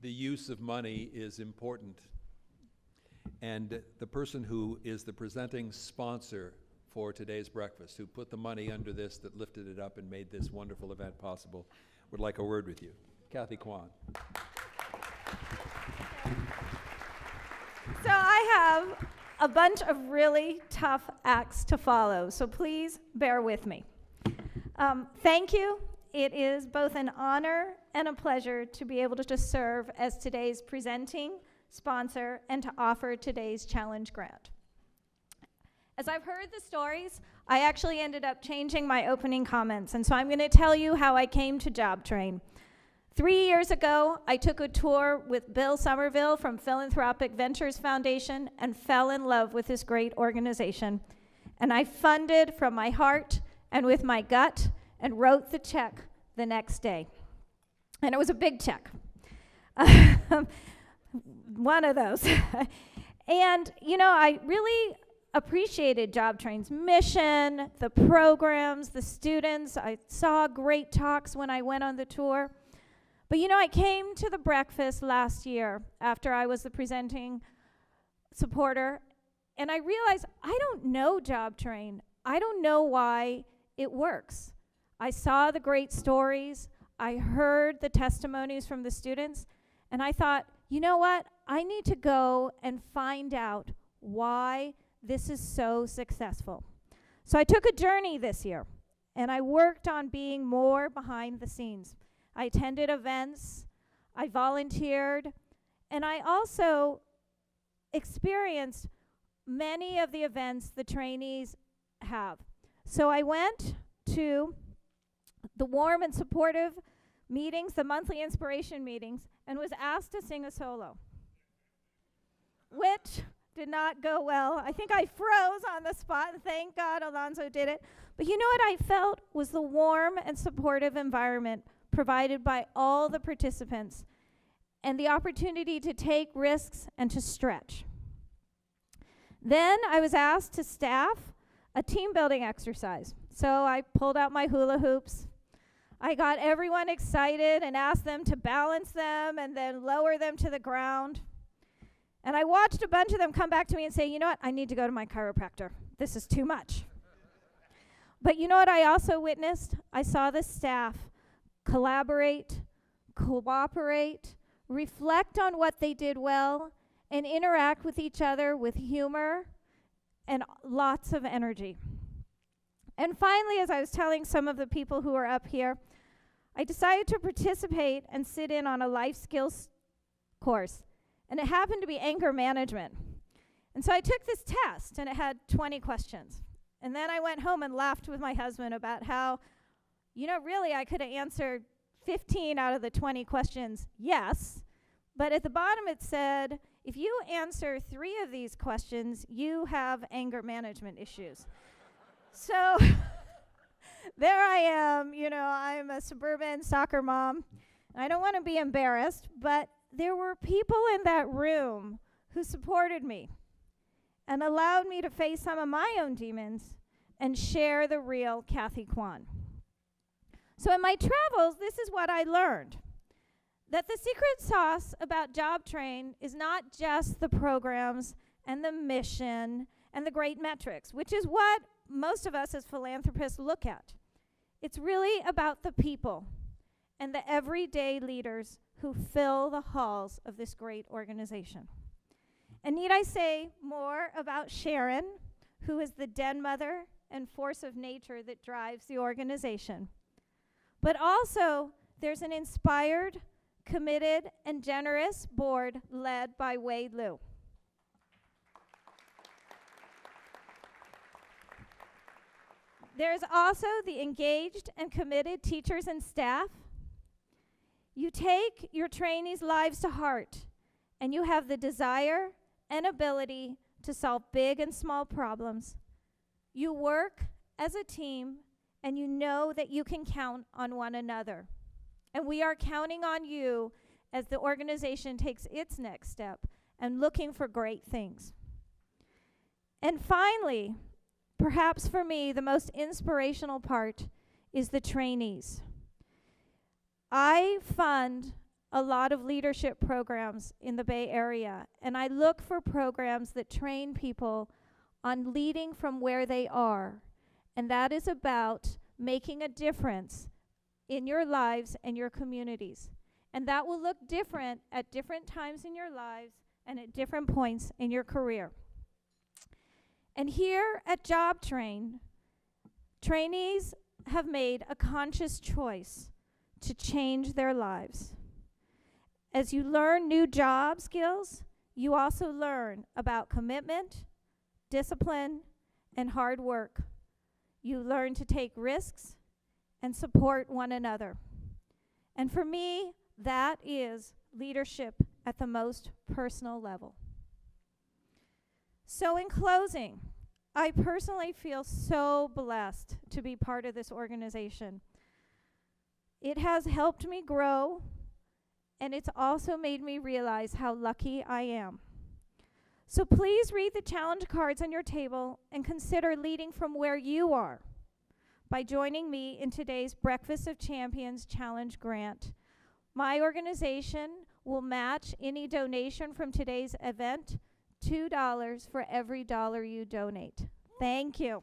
the use of money is important. And the person who is the presenting sponsor for today's breakfast, who put the money under this, that lifted it up and made this wonderful event possible, would like a word with you. Eustace-Kwan. So I have a bunch of really tough acts to follow, so please bear with me. Thank you. It is both an honor and a pleasure to be able to just serve as today's presenting sponsor and to offer today's challenge grant. As I've heard the stories, I actually ended up changing my opening comments, and so I'm going to tell you how I came to JobTrain. 3 years ago, I took a tour with Bill Somerville from Philanthropic Ventures Foundation and fell in love with this great organization. And I funded from my heart and with my gut and wrote the check the next day. And it was a big check. One of those. And, you know, I really appreciated JobTrain's mission, the programs, the students. I saw great talks when I went on the tour. But you know, I came to the breakfast last year after I was the presenting supporter, and I realized I don't know JobTrain. I don't know why it works. I saw the great stories, I heard the testimonies from the students, and I thought, you know what? I need to go and find out why this is so successful. So I took a journey this year, and I worked on being more behind the scenes. I attended events, I volunteered, and I also experienced many of the events the trainees have. So I went to the warm and supportive meetings, the monthly inspiration meetings, and was asked to sing a solo, which did not go well. I think I froze on the spot, and thank God Alonzo did it. But you know what I felt was the warm and supportive environment provided by all the participants, and the opportunity to take risks and to stretch. Then I was asked to staff a team building exercise. So I pulled out my hula hoops. I got everyone excited and asked them to balance them and then lower them to the ground. And I watched a bunch of them come back to me and say, you know what, I need to go to my chiropractor. This is too much. But you know what I also witnessed? I saw the staff collaborate, cooperate, reflect on what they did well, and interact with each other with humor and lots of energy. And finally, as I was telling some of the people who are up here, I decided to participate and sit in on a life skills course. And it happened to be anger management. And so I took this test, and it had 20 questions. And then I went home and laughed with my husband about how, you know, really I could have answered 15 out of the 20 questions yes, but at the bottom it said, if you answer 3 of these questions, you have anger management issues. So there I am, you know, I'm a suburban soccer mom. I don't want to be embarrassed, but there were people in that room who supported me and allowed me to face some of my own demons and share the real Eustace-Kwan. So in my travels, this is what I learned. That the secret sauce about JobTrain is not just the programs and the mission and the great metrics, which is what most of us as philanthropists look at. It's really about the people and the everyday leaders who fill the halls of this great organization. And need I say more about Sharon, who is the den mother and force of nature that drives the organization. But also, there's an inspired, committed, and generous board led by Wade Liu. There's also the engaged and committed teachers and staff. You take your trainees' lives to heart, and you have the desire and ability to solve big and small problems. You work as a team, and you know that you can count on one another. And we are counting on you as the organization takes its next step and looking for great things. And finally, perhaps for me, the most inspirational part is the trainees. I fund a lot of leadership programs in the Bay Area, and I look for programs that train people on leading from where they are. And that is about making a difference in your lives and your communities. And that will look different at different times in your lives and at different points in your career. And here at Job Train, trainees have made a conscious choice to change their lives. As you learn new job skills, you also learn about commitment, discipline, and hard work. You learn to take risks and support one another. And for me, that is leadership at the most personal level. So in closing, I personally feel so blessed to be part of this organization. It has helped me grow, and it's also made me realize how lucky I am. So please read the challenge cards on your table and consider leading from where you are by joining me in today's Breakfast of Champions Challenge grant. My organization will match any donation from today's event, $2 for every dollar you donate. Thank you.